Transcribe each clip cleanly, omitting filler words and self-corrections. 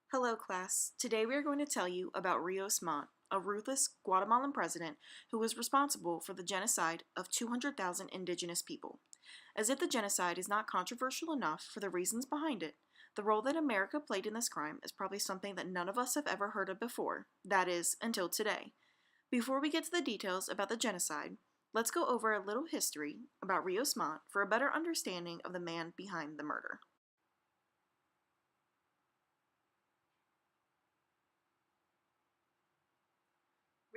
Hello, class. Today we are going to tell you about Rios Montt, a ruthless Guatemalan president who was responsible for the genocide of 200,000 indigenous people. As if the genocide is not controversial enough for the reasons behind it, the role that America played in this crime is probably something that none of us have ever heard of before, that is, until today. Before we get to the details about the genocide, let's go over a little history about Rios Montt for a better understanding of the man behind the murder.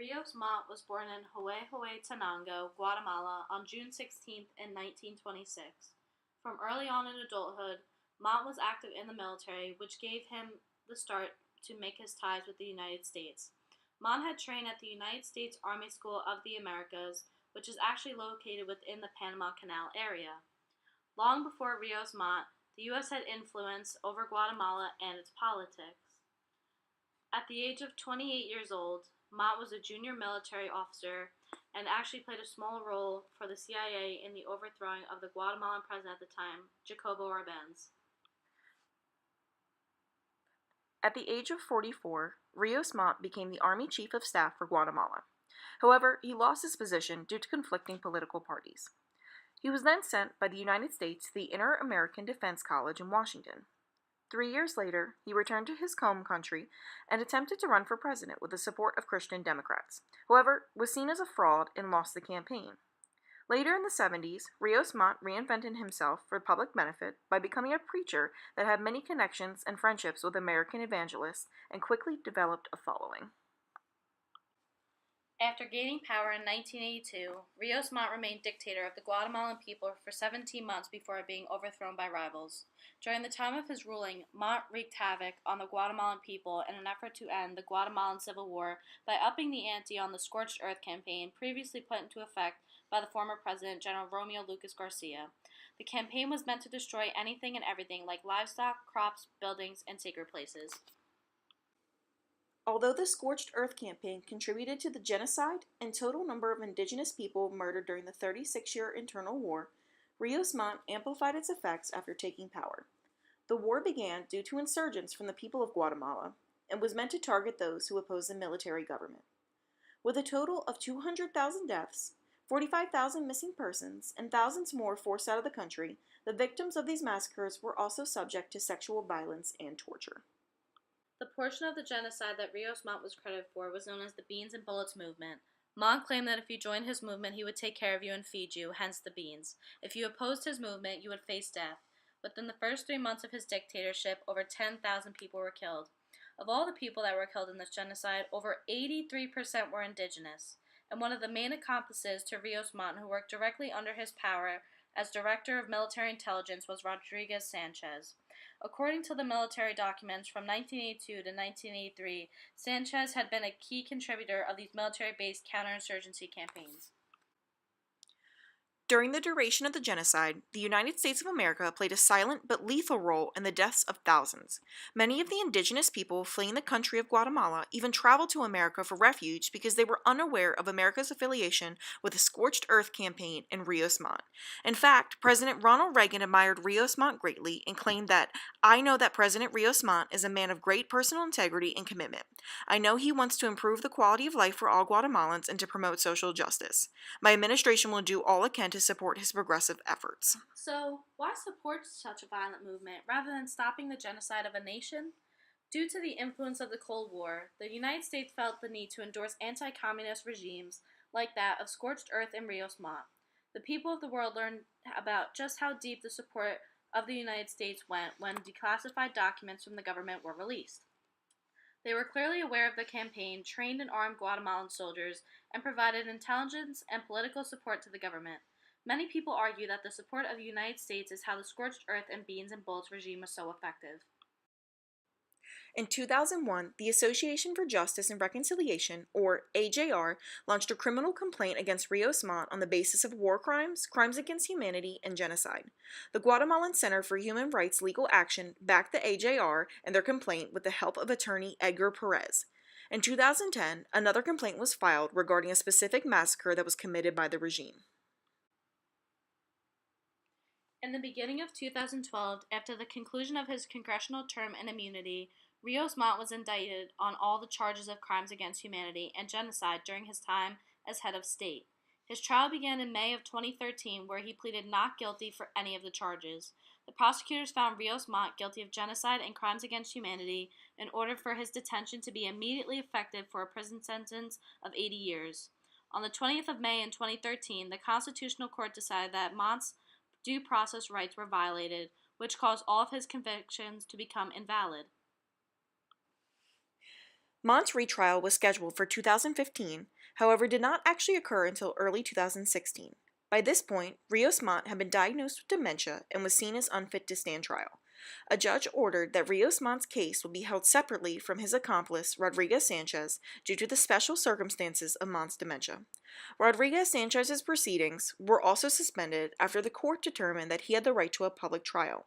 Rios Montt was born in Huehuetenango, Guatemala on June 16 in 1926. From early on in adulthood, Montt was active in the military, which gave him the start to make his ties with the United States. Montt had trained at the United States Army School of the Americas, which is actually located within the Panama Canal area. Long before Rios Montt, the U.S. had influence over Guatemala and its politics. At the age of 28 years old, Mott was a junior military officer and actually played a small role for the CIA in the overthrowing of the Guatemalan president at the time, Jacobo Arbenz. At the age of 44, Rios Montt became the Army Chief of Staff for Guatemala. However, he lost his position due to conflicting political parties. He was then sent by the United States to the Inter-American Defense College in Washington. 3 years later, he returned to his home country and attempted to run for president with the support of Christian Democrats. However, was seen as a fraud and lost the campaign. Later in the 70s, Rios Montt reinvented himself for public benefit by becoming a preacher that had many connections and friendships with American evangelists and quickly developed a following. After gaining power in 1982, Rios Montt remained dictator of the Guatemalan people for 17 months before being overthrown by rivals. During the time of his ruling, Montt wreaked havoc on the Guatemalan people in an effort to end the Guatemalan Civil War by upping the ante on the Scorched Earth campaign previously put into effect by the former president, General Romeo Lucas Garcia. The campaign was meant to destroy anything and everything like livestock, crops, buildings, and sacred places. Although the Scorched Earth campaign contributed to the genocide and total number of indigenous people murdered during the 36-year internal war, Rios Montt amplified its effects after taking power. The war began due to insurgents from the people of Guatemala and was meant to target those who opposed the military government. With a total of 200,000 deaths, 45,000 missing persons, and thousands more forced out of the country, the victims of these massacres were also subject to sexual violence and torture. The portion of the genocide that Rios Montt was credited for was known as the Beans and Bullets movement. Montt claimed that if you joined his movement, he would take care of you and feed you, hence the beans. If you opposed his movement, you would face death. Within the first 3 months of his dictatorship, over 10,000 people were killed. Of all the people that were killed in this genocide, over 83% were indigenous. And one of the main accomplices to Rios Montt, who worked directly under his power as Director of Military Intelligence, was Rodriguez Sanchez. According to the military documents from 1982 to 1983, Sanchez had been a key contributor of these military-based counterinsurgency campaigns. During the duration of the genocide, the United States of America played a silent but lethal role in the deaths of thousands. Many of the indigenous people fleeing the country of Guatemala even traveled to America for refuge because they were unaware of America's affiliation with the Scorched Earth campaign and Rios Montt. In fact, President Ronald Reagan admired Rios Montt greatly and claimed that, "I know that President Rios Montt is a man of great personal integrity and commitment. I know he wants to improve the quality of life for all Guatemalans and to promote social justice. My administration will do all it can to support his progressive efforts." So, why support such a violent movement rather than stopping the genocide of a nation? Due to the influence of the Cold War, the United States felt the need to endorse anti-communist regimes like that of Scorched Earth and Rios Montt. The people of the world learned about just how deep the support of the United States went when declassified documents from the government were released. They were clearly aware of the campaign, trained and armed Guatemalan soldiers, and provided intelligence and political support to the government. Many people argue that the support of the United States is how the Scorched Earth and Beans and Bullets regime was so effective. In 2001, the Association for Justice and Reconciliation, or AJR, launched a criminal complaint against Rios Montt on the basis of war crimes, crimes against humanity, and genocide. The Guatemalan Center for Human Rights Legal Action backed the AJR and their complaint with the help of attorney Edgar Perez. In 2010, another complaint was filed regarding a specific massacre that was committed by the regime. In the beginning of 2012, after the conclusion of his congressional term and immunity, Rios Montt was indicted on all the charges of crimes against humanity and genocide during his time as head of state. His trial began in May of 2013, where he pleaded not guilty for any of the charges. The prosecutors found Rios Montt guilty of genocide and crimes against humanity and ordered for his detention to be immediately effective for a prison sentence of 80 years. On the 20th of May in 2013, the Constitutional Court decided that Montt's due process rights were violated, which caused all of his convictions to become invalid. Mont's retrial was scheduled for 2015, however did not actually occur until early 2016. By this point, Rios Montt had been diagnosed with dementia and was seen as unfit to stand trial. A judge ordered that Rios Montt's case would be held separately from his accomplice, Rodriguez Sanchez, due to the special circumstances of Montt's dementia. Rodriguez Sanchez's proceedings were also suspended after the court determined that he had the right to a public trial.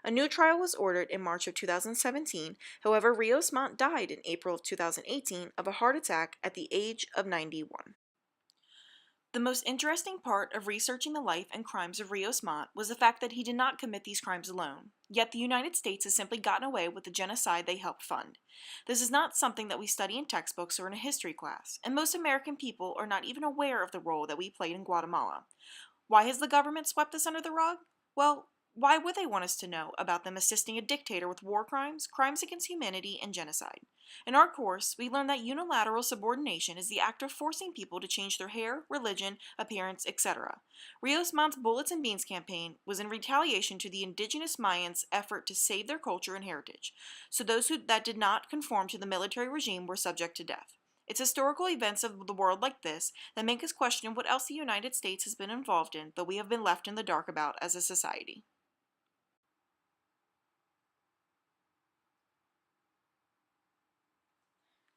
A new trial was ordered in March of 2017, however, Rios Montt died in April of 2018 of a heart attack at the age of 91. The most interesting part of researching the life and crimes of Rios Montt was the fact that he did not commit these crimes alone, yet the United States has simply gotten away with the genocide they helped fund. This is not something that we study in textbooks or in a history class, and most American people are not even aware of the role that we played in Guatemala. Why has the government swept this under the rug? Well, why would they want us to know about them assisting a dictator with war crimes, crimes against humanity, and genocide? In our course, we learned that unilateral subordination is the act of forcing people to change their hair, religion, appearance, etc. Rios Montt's Bullets and Beans campaign was in retaliation to the indigenous Mayans' effort to save their culture and heritage, so those that did not conform to the military regime were subject to death. It's historical events of the world like this that make us question what else the United States has been involved in that we have been left in the dark about as a society.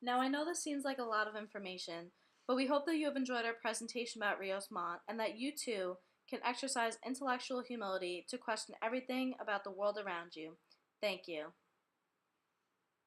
Now, I know this seems like a lot of information, but we hope that you have enjoyed our presentation about Rios Montt and that you too can exercise intellectual humility to question everything about the world around you. Thank you.